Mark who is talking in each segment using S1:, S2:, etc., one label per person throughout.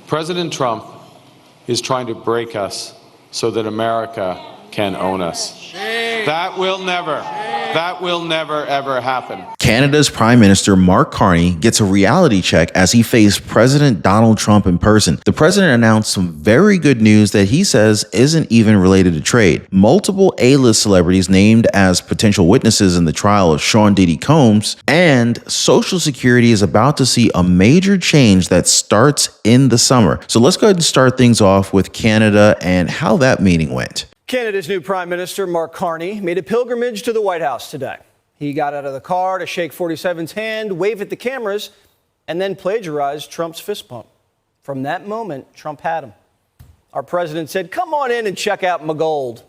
S1: President Trump is trying to break us so that America can own us. That will never, ever happen.
S2: Canada's Prime Minister Mark Carney gets a reality check as he faced President Donald Trump in person. The president announced some very good news that he says isn't even related to trade. Multiple A-list celebrities named as potential witnesses in the trial of Sean Diddy Combs, and Social Security is about to see a major change that starts in the summer. So let's go ahead and start things off with Canada and how that meeting went.
S3: Canada's new Prime Minister, Mark Carney, made a pilgrimage to the White House today. He got out of the car to shake 47's hand, wave at the cameras, and then plagiarized Trump's fist bump. From that moment, Trump had him. Our president said, "Come on in and check out my gold."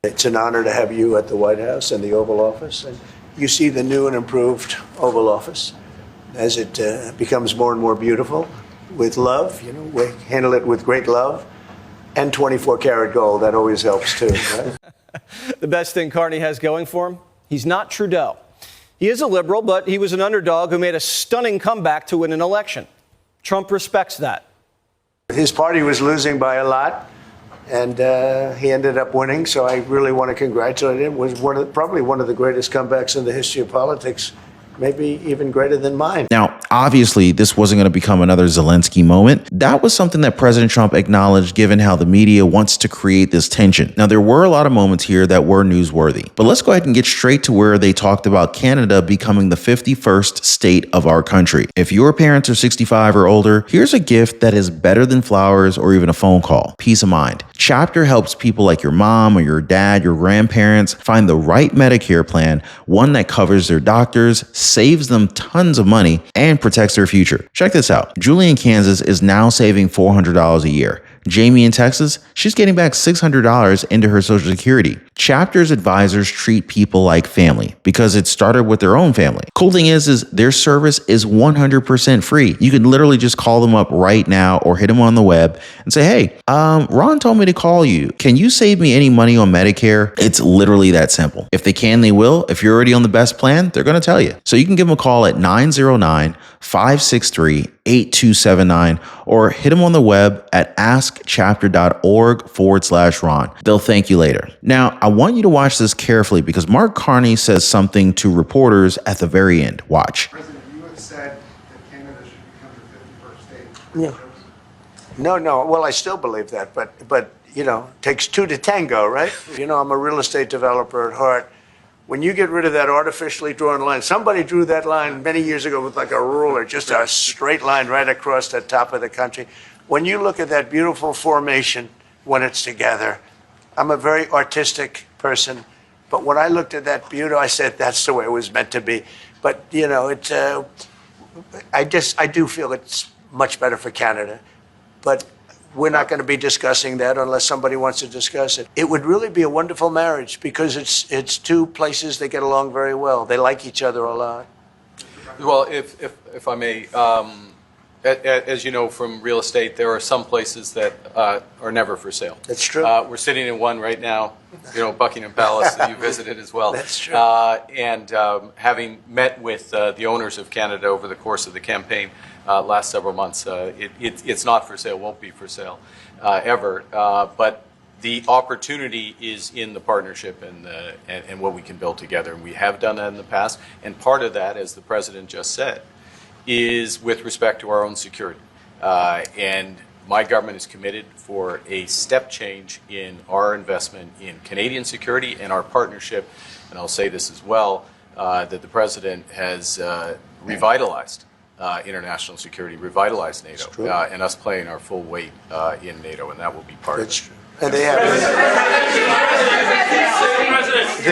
S4: It's an honor to have you at the White House and the Oval Office. And you see the new and improved Oval Office as it becomes more and more beautiful with love. You know, we handle it with great love. And 24-karat gold, that always helps too, right?
S3: The best thing Carney has going for him, he's not Trudeau. He is a liberal, but he was an underdog who made a stunning comeback to win an election. Trump respects that.
S4: His party was losing by a lot, and he ended up winning, so I really want to congratulate him. It was probably one of the greatest comebacks in the history of politics, maybe even greater than mine.
S2: Now, obviously, this wasn't going to become another Zelensky moment. That was something that President Trump acknowledged given how the media wants to create this tension. Now, there were a lot of moments here that were newsworthy, but let's go ahead and get straight to where they talked about Canada becoming the 51st state of our country. If your parents are 65 or older, here's a gift that is better than flowers or even a phone call: peace of mind. Chapter helps people like your mom or your dad, your grandparents find the right Medicare plan, one that covers their doctors, saves them tons of money, and protects their future. Check this out. Julie in Kansas is now saving $400 a year. Jamie in Texas, she's getting back $600 into her Social Security. Chapter's advisors treat people like family because it started with their own family. Cool thing is their service is 100% free. You can literally just call them up right now or hit them on the web and say, "Hey, Ron told me to call you. Can you save me any money on Medicare?" It's literally that simple. If they can, they will. If you're already on the best plan, they're going to tell you. So you can give them a call at 909-563-8279 or hit them on the web at askchapter.org/Ron. They'll thank you later. Now, I want you to watch this carefully because Mark Carney says something to reporters at the very end. Watch.
S5: President, you have said that Canada should become the 51st state.
S4: Yeah. No. Well, I still believe that, but you know, it takes two to tango, right? You know, I'm a real estate developer at heart. When you get rid of that artificially drawn line, somebody drew that line many years ago with like a ruler, just a straight line right across the top of the country. When you look at that beautiful formation when it's together, I'm a very artistic person, but when I looked at that beauty, I said that's the way it was meant to be. But you know, it's I do feel it's much better for Canada, but we're not going to be discussing that unless somebody wants to discuss it. It would really be a wonderful marriage because it's two places that get along very well. They like each other a lot.
S1: Well, if I may, as you know from real estate, there are some places that are never for sale.
S4: That's true.
S1: We're sitting in one right now, you know, Buckingham Palace that you visited as well.
S4: That's true.
S1: And having met with the owners of Canada over the course of the campaign last several months, it's not for sale, won't be for sale ever. But the opportunity is in the partnership and what we can build together. And we have done that in the past. And part of that, as the president just said, is with respect to our own security. And my government is committed for a step change in our investment in Canadian security and our partnership. And I'll say this as well, that the president has revitalized international security, revitalized NATO, and us playing our full weight in NATO, and that will be part of it.
S4: That's true. And they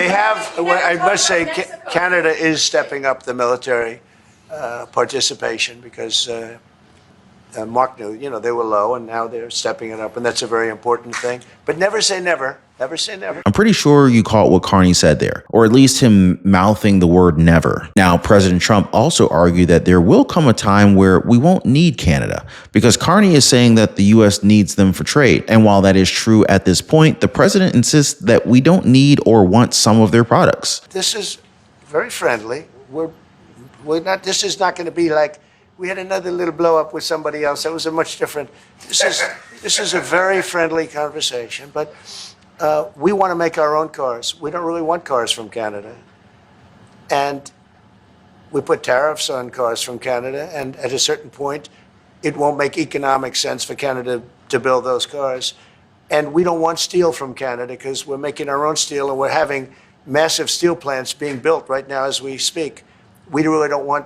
S4: have, I must say, Canada is stepping up the military participation because Mark knew, you know, they were low and now they're stepping it up, and that's a very important thing. But never say never. Never say never.
S2: I'm pretty sure you caught what Carney said there, or at least him mouthing the word never. Now, President Trump also argued that there will come a time where we won't need Canada because Carney is saying that the U.S. needs them for trade. And while that is true at this point, the president insists that we don't need or want some of their products.
S4: This is very friendly. We're not. This is not going to be like We had another little blow up with somebody else. That was a much different. This is a very friendly conversation, but we want to make our own cars. We don't really want cars from Canada, and we put tariffs on cars from Canada. And at a certain point, it won't make economic sense for Canada to build those cars. And we don't want steel from Canada because we're making our own steel, and we're having massive steel plants being built right now as we speak. We really don't want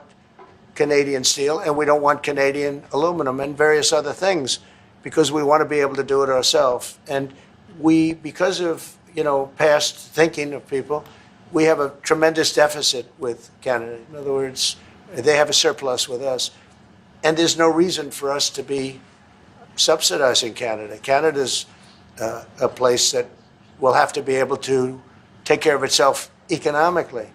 S4: Canadian steel, and we don't want Canadian aluminum and various other things because we want to be able to do it ourselves. And we, because of, past thinking of people, we have a tremendous deficit with Canada. In other words, they have a surplus with us. And there's no reason for us to be subsidizing Canada. Canada's a place that will have to be able to take care of itself economically.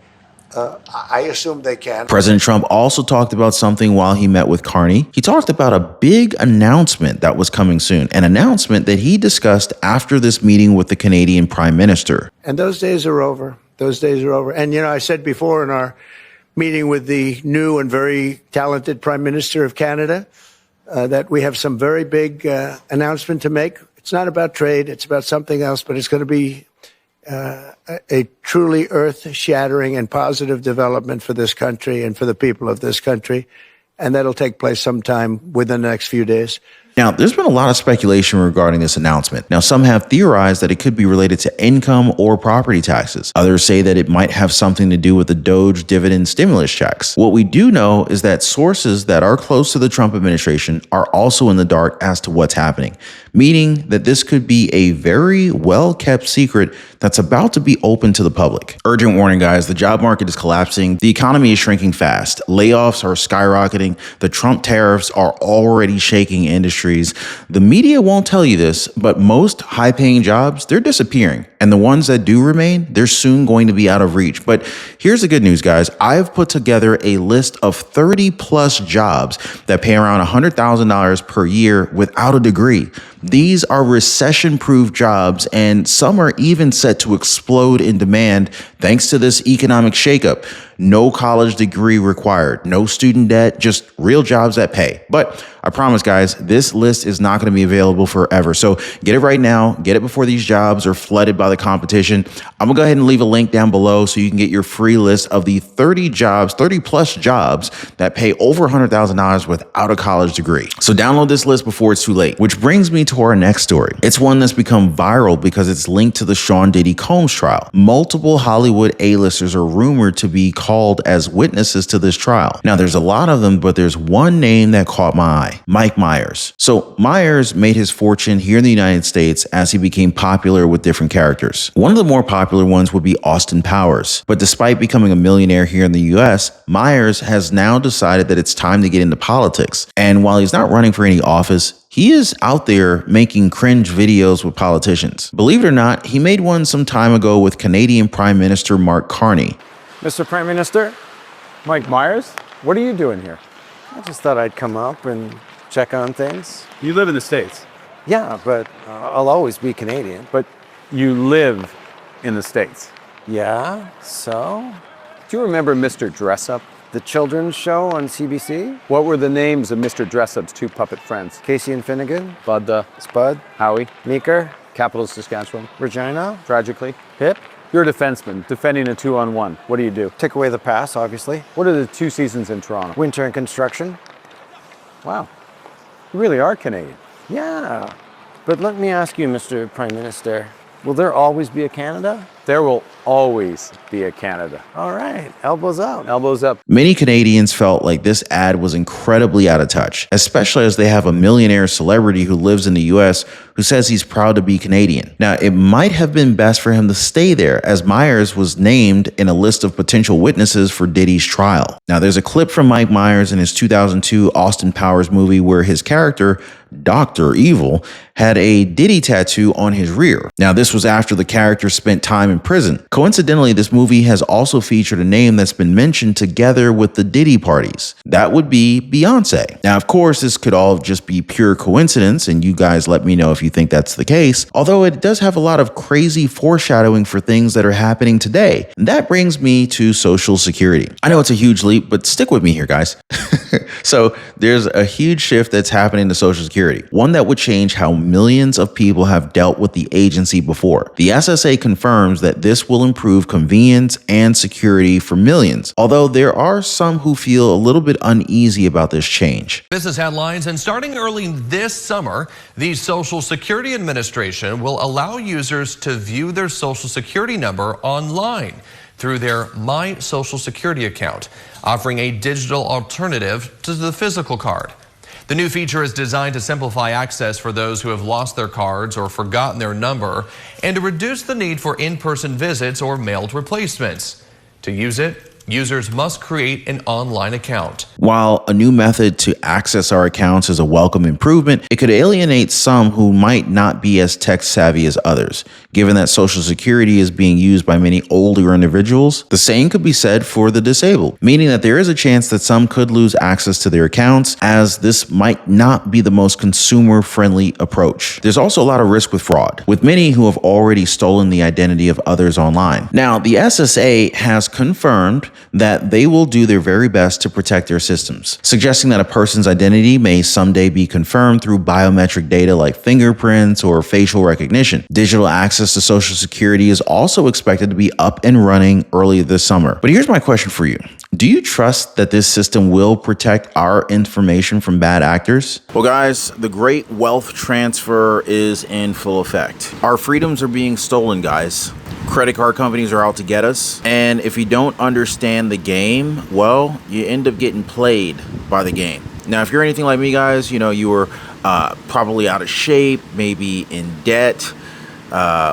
S4: I assume they can.
S2: President Trump also talked about something while he met with Carney. He talked about a big announcement that was coming soon, an announcement that he discussed after this meeting with the Canadian Prime Minister.
S4: And those days are over. Those days are over. And, I said before in our meeting with the new and very talented Prime Minister of Canada that we have some very big announcement to make. It's not about trade. It's about something else, but it's going to be a truly earth-shattering and positive development for this country and for the people of this country. And that'll take place sometime within the next few days.
S2: Now, there's been a lot of speculation regarding this announcement. Now, some have theorized that it could be related to income or property taxes. Others say that it might have something to do with the Doge dividend stimulus checks. What we do know is that sources that are close to the Trump administration are also in the dark as to what's happening, meaning that this could be a very well-kept secret that's about to be open to the public. Urgent warning, guys, the job market is collapsing. The economy is shrinking fast. Layoffs are skyrocketing. The Trump tariffs are already shaking industries. The media won't tell you this, but most high-paying jobs, they're disappearing. And the ones that do remain, they're soon going to be out of reach. But here's the good news, guys. I've put together a list of 30 plus jobs that pay around $100,000 per year without a degree. These are recession-proof jobs, and some are even set to explode in demand thanks to this economic shakeup. No college degree required, no student debt, just real jobs that pay. But I promise, guys, this list is not going to be available forever. So get it right now. Get it before these jobs are flooded by the competition. I'm going to go ahead and leave a link down below so you can get your free list of the 30 plus jobs that pay over $100,000 without a college degree. So download this list before it's too late, which brings me to our next story. It's one that's become viral because it's linked to the Sean Diddy Combs trial. Multiple Hollywood A-listers are rumored to be called as witnesses to this trial. Now, there's a lot of them, but there's one name that caught my eye: Mike Myers. So Myers made his fortune here in the United States as he became popular with different characters. One of the more popular ones would be Austin Powers. But despite becoming a millionaire here in the US, Myers has now decided that it's time to get into politics. And while he's not running for any office, he is out there making cringe videos with politicians. Believe it or not, he made one some time ago with Canadian Prime Minister Mark Carney.
S6: Mr. Prime Minister, Mike Myers, what are you doing here? I just thought I'd come up and check on things.
S7: You live in the States,
S6: Yeah, but I'll always be Canadian.
S7: but you live in the States.
S6: Yeah, so?
S7: Do you remember Mr. Dressup?
S6: The children's show on CBC?
S7: What were the names of Mr. Dressup's two puppet friends?
S6: Casey and Finnegan?
S7: Bud the
S6: Spud?
S7: Howie,
S6: Meeker?
S7: Capital Saskatchewan.
S6: Regina?
S7: Tragically.
S6: Pip?
S7: You're a defenseman defending a 2-on-1. What do you do?
S6: Take away the pass, obviously.
S7: What are the 2 seasons in Toronto?
S6: Winter and construction?
S7: Wow, you really are Canadian.
S6: Yeah. But let me ask you, Mr. Prime Minister, will there always be a Canada?
S7: There will always be a Canada.
S6: All right, elbows up.
S7: Elbows up.
S2: Many Canadians felt like this ad was incredibly out of touch, especially as they have a millionaire celebrity who lives in the US who says he's proud to be Canadian. Now, it might have been best for him to stay there, as Myers was named in a list of potential witnesses for Diddy's trial. Now, there's a clip from Mike Myers in his 2002 Austin Powers movie where his character, Dr. Evil, had a Diddy tattoo on his rear. Now, this was after the character spent time time in prison. Coincidentally, this movie has also featured a name that's been mentioned together with the Diddy parties. That would be Beyoncé. Now, of course, this could all just be pure coincidence, and you guys let me know if you think that's the case, although it does have a lot of crazy foreshadowing for things that are happening today. And that brings me to Social Security. I know it's a huge leap, but stick with me here, guys. So there's a huge shift that's happening to Social Security, one that would change how millions of people have dealt with the agency before. The SSA confirms that this will improve convenience and security for millions, although there are some who feel a little bit uneasy about this change.
S8: Business headlines, and starting early this summer, the Social Security Administration will allow users to view their Social Security number online through their My Social Security account, offering a digital alternative to the physical card. The new feature is designed to simplify access for those who have lost their cards or forgotten their number, and to reduce the need for in-person visits or mailed replacements. To use it, users must create an online account.
S2: While a new method to access our accounts is a welcome improvement, it could alienate some who might not be as tech savvy as others. Given that Social Security is being used by many older individuals, the same could be said for the disabled, meaning that there is a chance that some could lose access to their accounts, as this might not be the most consumer-friendly approach. There's also a lot of risk with fraud, with many who have already stolen the identity of others online. Now, the SSA has confirmed that they will do their very best to protect their systems, suggesting that a person's identity may someday be confirmed through biometric data like fingerprints or facial recognition. Digital access to Social Security is also expected to be up and running early this summer. But here's my question for you. Do you trust that this system will protect our information from bad actors? Well, guys, the great wealth transfer is in full effect. Our freedoms are being stolen, guys. Credit card companies are out to get us. And if you don't understand the game, well, you end up getting played by the game. Now, if you're anything like me, guys, you were probably out of shape, maybe in debt,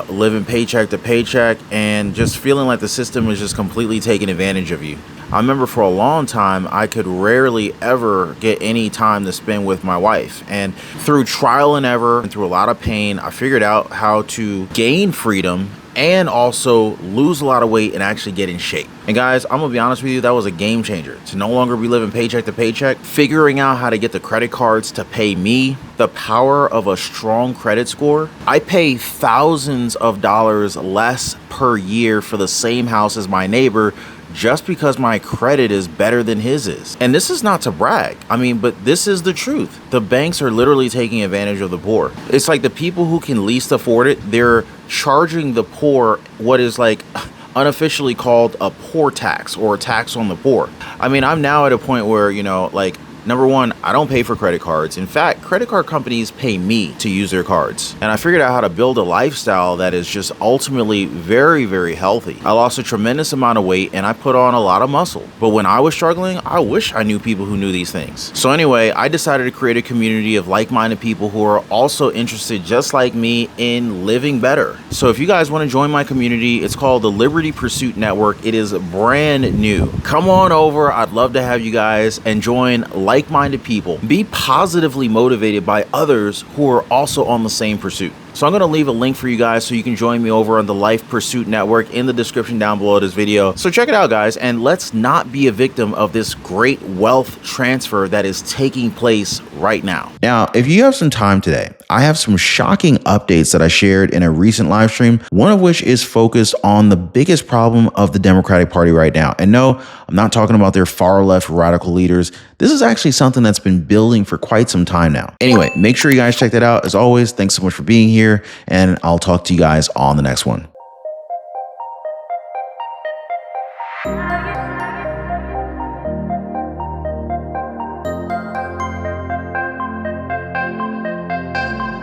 S2: living paycheck to paycheck, and just feeling like the system is just completely taking advantage of you. I remember for a long time, I could rarely ever get any time to spend with my wife. And through trial and error and through a lot of pain, I figured out how to gain freedom and also lose a lot of weight and actually get in shape. And guys, I'm gonna be honest with you, that was a game changer. To no longer be living paycheck to paycheck, figuring out how to get the credit cards to pay me, the power of a strong credit score. I pay thousands of dollars less per year for the same house as my neighbor, just because my credit is better than his is. And this is not to brag. I mean, but this is the truth. The banks are literally taking advantage of the poor. It's like the people who can least afford it, they're charging the poor what is like unofficially called a poor tax, or a tax on the poor. I mean, I'm now at a point where, number one, I don't pay for credit cards. In fact, credit card companies pay me to use their cards. And I figured out how to build a lifestyle that is just ultimately very, very healthy. I lost a tremendous amount of weight and I put on a lot of muscle. But when I was struggling, I wish I knew people who knew these things. So anyway, I decided to create a community of like-minded people who are also interested, just like me, in living better. So if you guys want to join my community, it's called the Liberty Pursuit Network. It is brand new. Come on over. I'd love to have you guys and join like-minded people. Be positively motivated by others who are also on the same pursuit. So I'm going to leave a link for you guys so you can join me over on the Life Pursuit Network in the description down below this video. So check it out, guys, and let's not be a victim of this great wealth transfer that is taking place right now. Now, if you have some time today, I have some shocking updates that I shared in a recent live stream, one of which is focused on the biggest problem of the Democratic Party right now. And no, I'm not talking about their far left radical leaders. This is actually something that's been building for quite some time now. Anyway, make sure you guys check that out. As always, thanks so much for being here, and I'll talk to you guys on the next one.